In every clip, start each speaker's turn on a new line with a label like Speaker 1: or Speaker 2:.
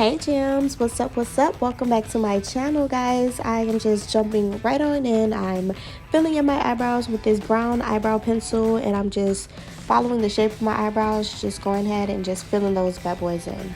Speaker 1: Hey gems, what's up, welcome back to my channel, guys. I am just jumping right on in. I'm filling in my eyebrows with this brown eyebrow pencil, and I'm just following the shape of my eyebrows, just going ahead and just filling those bad boys in.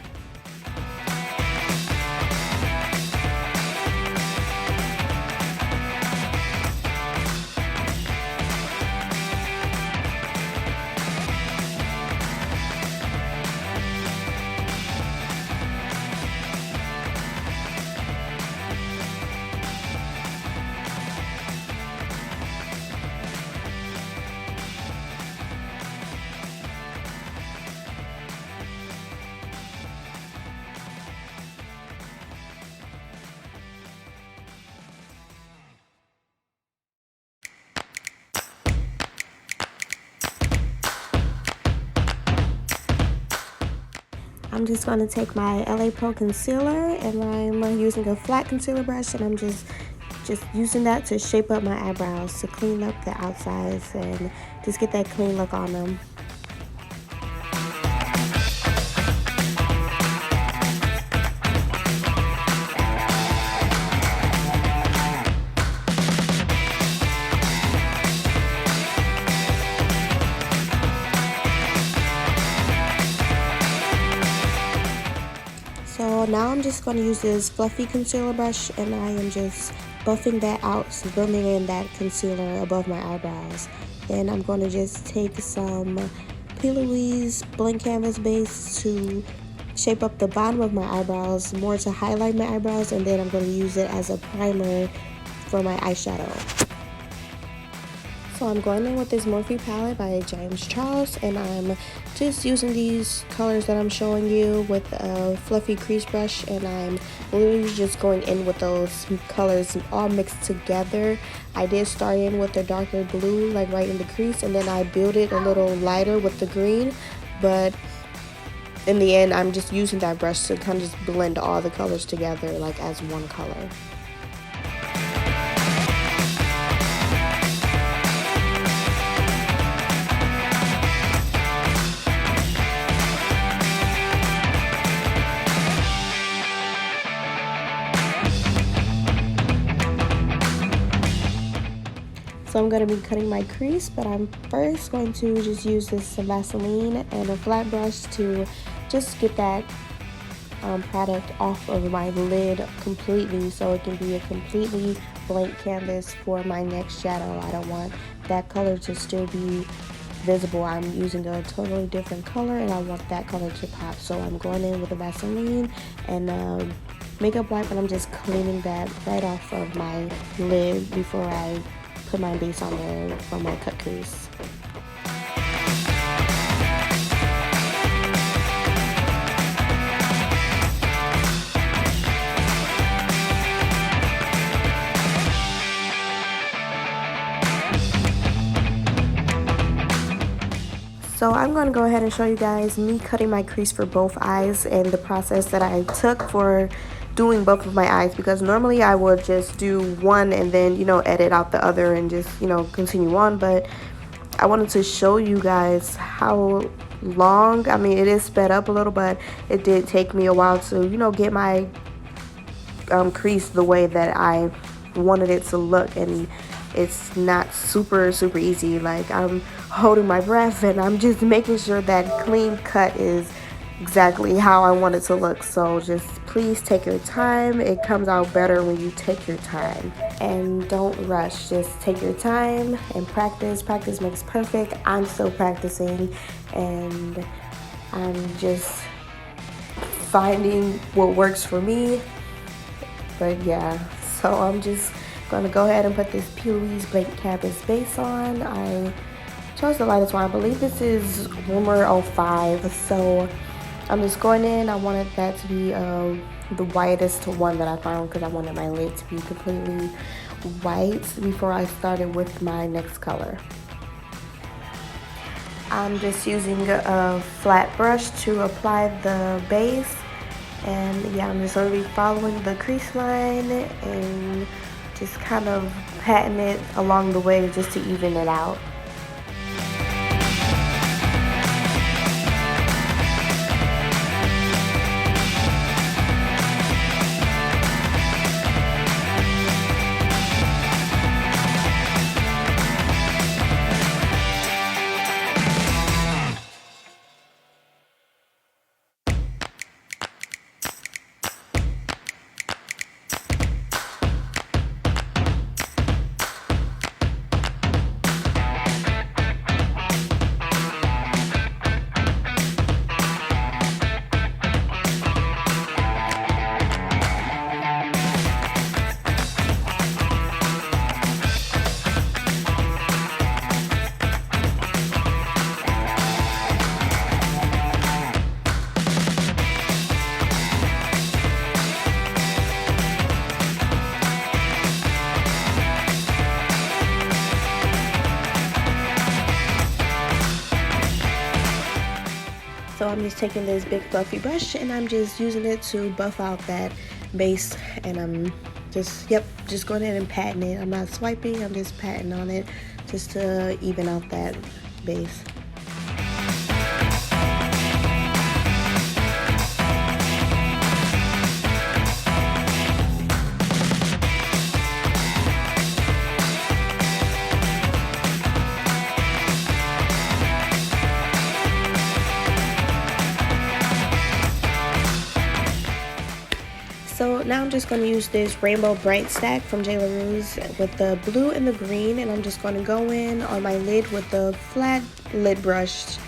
Speaker 1: I'm just going to take my LA Pro concealer, and I'm using a flat concealer brush, and I'm just using that to shape up my eyebrows, to clean up the outsides and just get that clean look on them. So now I'm just going to use this fluffy concealer brush, and I am just buffing that out, so building in that concealer above my eyebrows. Then I'm going to just take some Louise blank canvas base to shape up the bottom of my eyebrows, more to highlight my eyebrows, and then I'm going to use it as a primer for my eyeshadow. So I'm going in with this Morphe palette by James Charles, and I'm just using these colors that I'm showing you with a fluffy crease brush, and I'm literally just going in with those colors all mixed together. I did start in with the darker blue, like right in the crease, and then I built it a little lighter with the green, but in the end I'm just using that brush to kind of just blend all the colors together like as one color. So I'm going to be cutting my crease, but I'm first going to just use this Vaseline and a flat brush to just get that product off of my lid completely, so it can be a completely blank canvas for my next shadow. I don't want that color to still be visible. I'm using a totally different color, and I want that color to pop. So I'm going in with a Vaseline and makeup wipe, and I'm just cleaning that right off of my lid before I put my base on there for my cut crease. So I'm going to go ahead and show you guys me cutting my crease for both eyes and the process that I took for doing both of my eyes, because normally I would just do one and then, edit out the other and just, continue on. But I wanted to show you guys how long, I mean, it is sped up a little, but it did take me a while to, get my crease the way that I wanted it to look. And it's not super easy. Like, I'm holding my breath and I'm just making sure that clean cut is exactly how I want it to look. So just please take your time. It comes out better when you take your time, and don't rush. Just take your time and practice. Practice makes perfect. I'm still practicing, and I'm just finding what works for me. But yeah, so I'm just gonna go ahead and put this Louise blank canvas base on. I chose the lightest one. I believe this is Warmer 05. So I'm just going in. I wanted that to be the whitest one that I found, because I wanted my lid to be completely white before I started with my next color. I'm just using a flat brush to apply the base, and yeah, I'm just going to be following the crease line and just kind of patting it along the way just to even it out. just taking this big fluffy brush and I'm just using it to buff out that base, and I'm just going ahead and patting it. I'm not swiping, I'm just patting on it just to even out that base. So now I'm just going to use this Rainbow Bright Stack from Jlaruecosmetics with the blue and the green, and I'm just going to go in on my lid with the flat lid brush,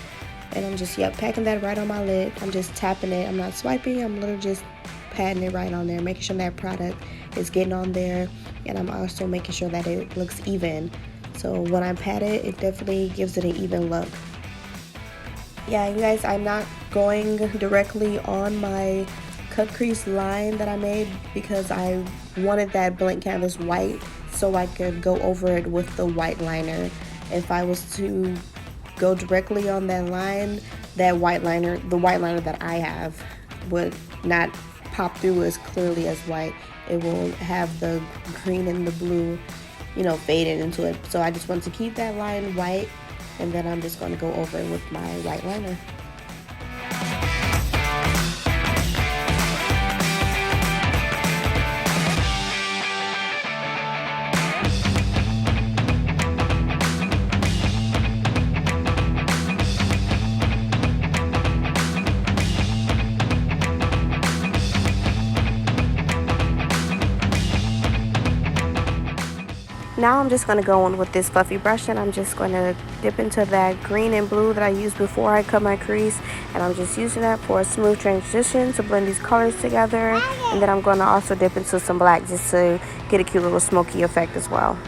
Speaker 1: and I'm just packing that right on my lid. I'm just tapping it. I'm not swiping, I'm literally just patting it right on there, making sure that product is getting on there, and I'm also making sure that it looks even. So when I pat it, it definitely gives it an even look. Yeah, you guys, I'm not going directly on my cut crease line that I made because I wanted that blank canvas white so I could go over it with the white liner. If I was to go directly on that line, the white liner that I have would not pop through as clearly as white. It will have the green and the blue, faded into it. So I just want to keep that line white, and then I'm just going to go over it with my white liner. Now I'm just going to go on with this fluffy brush, and I'm just going to dip into that green and blue that I used before I cut my crease, and I'm just using that for a smooth transition to blend these colors together. And then I'm going to also dip into some black just to get a cute little smoky effect as well.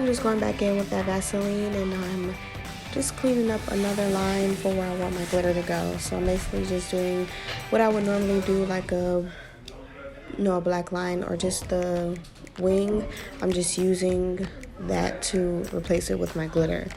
Speaker 1: Just going back in with that Vaseline, and I'm just cleaning up another line for where I want my glitter to go. So I'm basically just doing what I would normally do, like a black line or just the wing. I'm just using that to replace it with my glitter.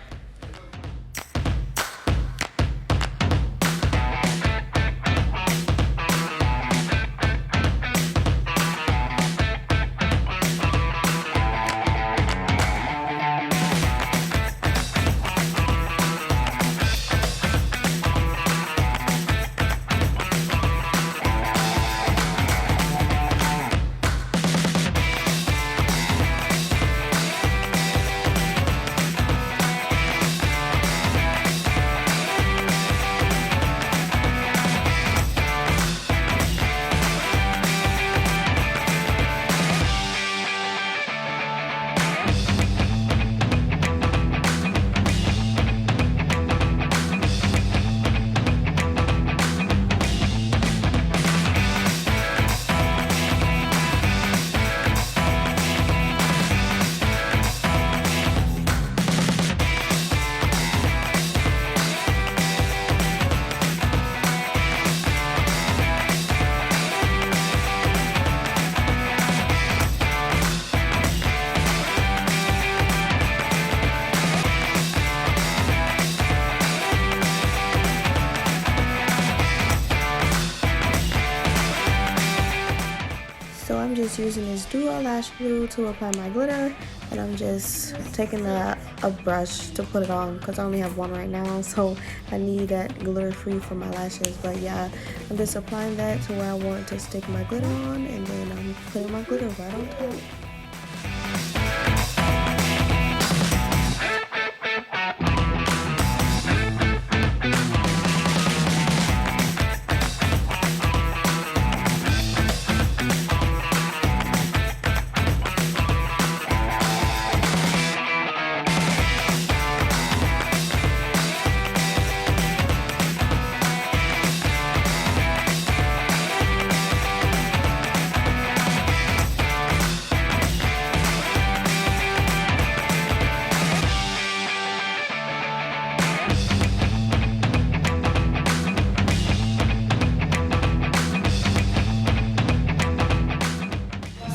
Speaker 1: So I'm just using this dual lash glue to apply my glitter, and I'm just taking a brush to put it on because I only have one right now, so I need that glitter free for my lashes. But yeah, I'm just applying that to where I want to stick my glitter on, and then I'm putting my glitter right on top.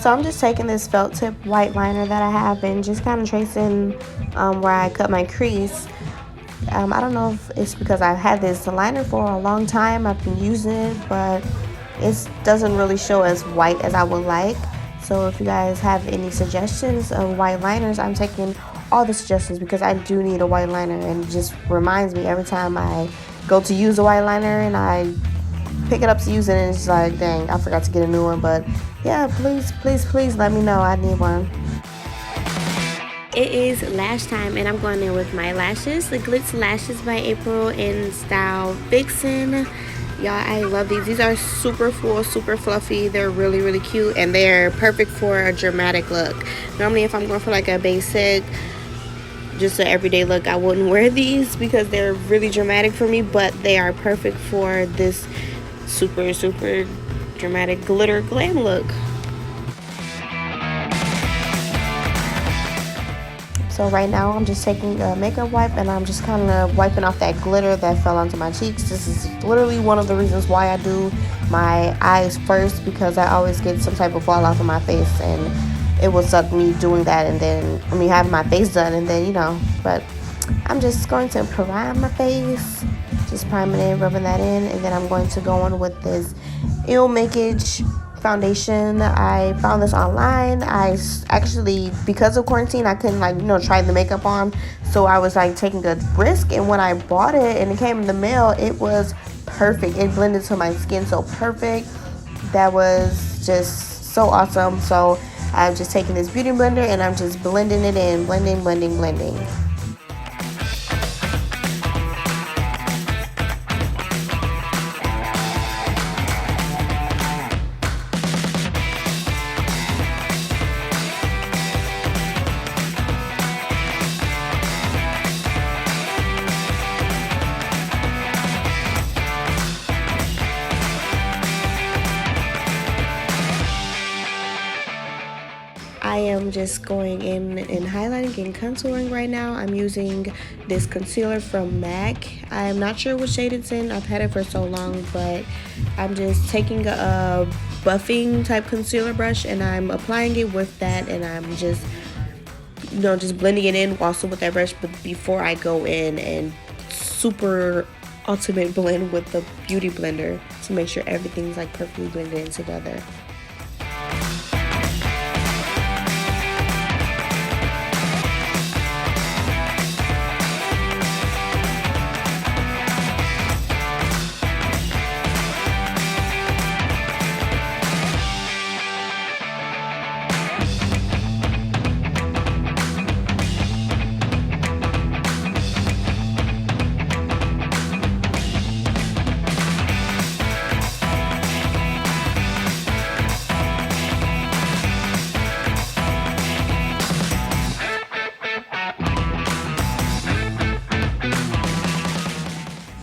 Speaker 1: So I'm just taking this felt tip white liner that I have and just kind of tracing where I cut my crease. I don't know if it's because I've had this liner for a long time, I've been using it, but it doesn't really show as white as I would like. So if you guys have any suggestions of white liners, I'm taking all the suggestions because I do need a white liner, and it just reminds me every time I go to use a white liner and I pick it up to use it and it's like, dang, I forgot to get a new one. But yeah, please let me know, I need one. It is lash time, and I'm going in with my lashes, the GlitzedLashes by April in style Vixen. Y'all, I love these. These are super full, super fluffy. They're really cute, and they're perfect for a dramatic look. Normally, if I'm going for like a basic, just an everyday look, I wouldn't wear these because they're really dramatic for me, but they are perfect for this super dramatic glitter glam look. So right now I'm just taking a makeup wipe and I'm just kind of wiping off that glitter that fell onto my cheeks. This is literally one of the reasons why I do my eyes first, because I always get some type of fall off of my face, and it will suck me doing that and then, having my face done and then, but I'm just going to prime my face, just priming it, rubbing that in, and then I'm going to go on with this Makiage foundation. I found this online. I actually, because of quarantine, I couldn't try the makeup on, so I was taking a risk, and when I bought it and it came in the mail, it was perfect. It blended to my skin so perfect. That was just so awesome. So I'm just taking this beauty blender and I'm just blending it in, blending. I am just going in and highlighting and contouring right now. I'm using this concealer from MAC. I'm not sure what shade it's in. I've had it for so long, but I'm just taking a buffing type concealer brush and I'm applying it with that, and I'm just blending it in also with that brush, but before I go in and super ultimate blend with the beauty blender to make sure everything's perfectly blended in together.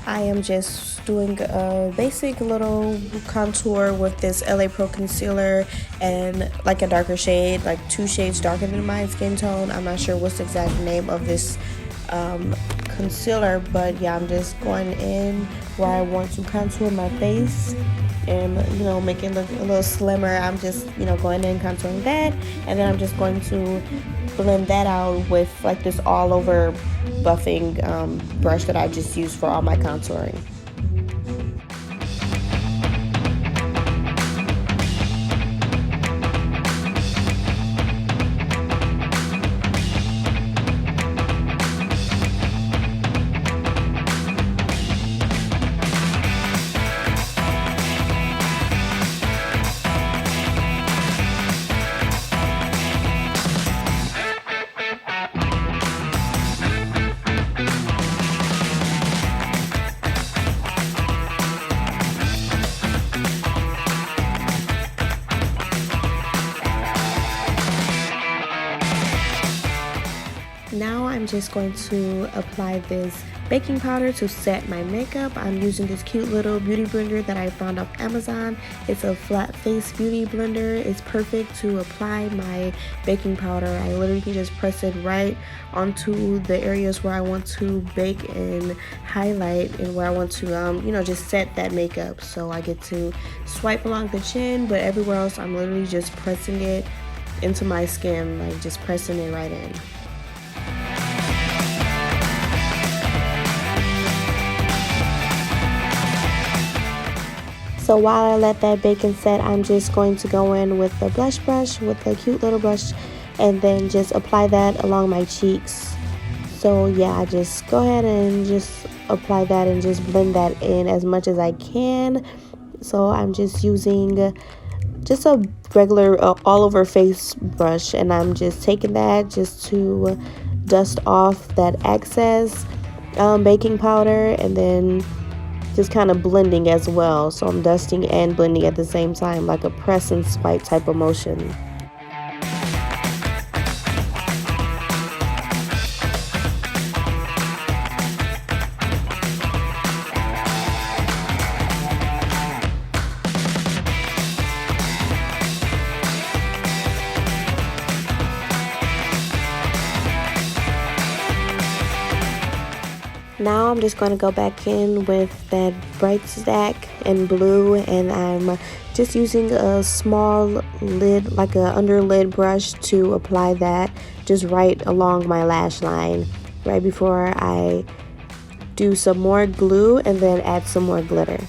Speaker 1: I am just doing a basic little contour with this LA Pro concealer and a darker shade, 2 shades darker than my skin tone. I'm not sure what's the exact name of this concealer, but yeah, I'm just going in where I want to contour my face and make it look a little slimmer. I'm just going in contouring that, and then I'm just going to blend that out with this all over buffing brush that I just used for all my contouring. Now I'm just going to apply this baking powder to set my makeup. I'm using this cute little beauty blender that I found off Amazon. It's a flat face beauty blender. It's perfect to apply my baking powder. I literally can just press it right onto the areas where I want to bake and highlight, and where I want to just set that makeup. So I get to swipe along the chin, but everywhere else I'm literally just pressing it into my skin, like just pressing it right in. So while I let that bake and set, I'm just going to go in with the blush brush, with a cute little brush, and then just apply that along my cheeks. So yeah, I just go ahead and just apply that and just blend that in as much as I can. So I'm just using just a regular all over face brush, and I'm just taking that just to dust off that excess baking powder, and then just kind of blending as well. So I'm dusting and blending at the same time, like a press and swipe type of motion. Now I'm just going to go back in with that bright stack in blue, and I'm just using a small lid, like a under lid brush, to apply that just right along my lash line right before I do some more glue and then add some more glitter.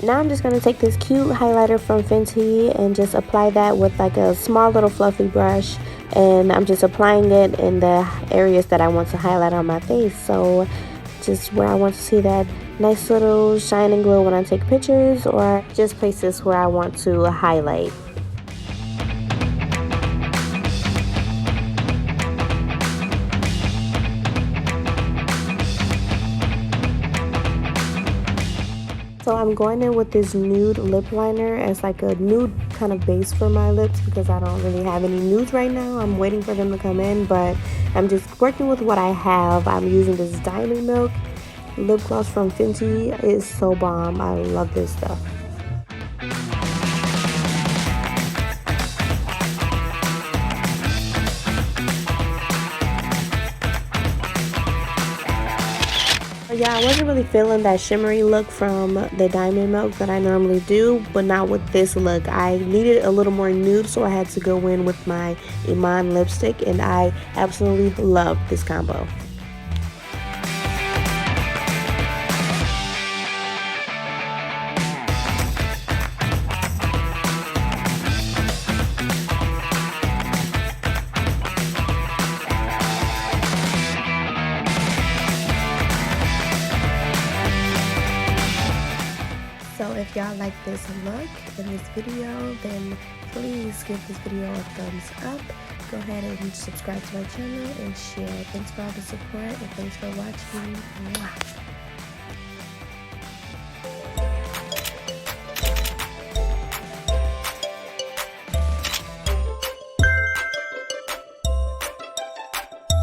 Speaker 1: Now I'm just going to take this cute highlighter from Fenty and just apply that with like a small little fluffy brush, and I'm just applying it in the areas that I want to highlight on my face. So just where I want to see that nice little shine and glow when I take pictures, or just places where I want to highlight. So I'm going in with this nude lip liner as like a nude kind of base for my lips, because I don't really have any nudes right now. I'm waiting for them to come in, but I'm just working with what I have. I'm using this Diamond Milk lip gloss from Fenty. It is so bomb. I love this stuff. Yeah, I wasn't really feeling that shimmery look from the Diamond Milk that I normally do, but not with this look. I needed a little more nude, so I had to go in with my Iman lipstick, and I absolutely love this combo. So if y'all like this look in this video, then please give this video a thumbs up. Go ahead and subscribe to my channel and share. Thanks for all the support, and thanks for watching. Mwah.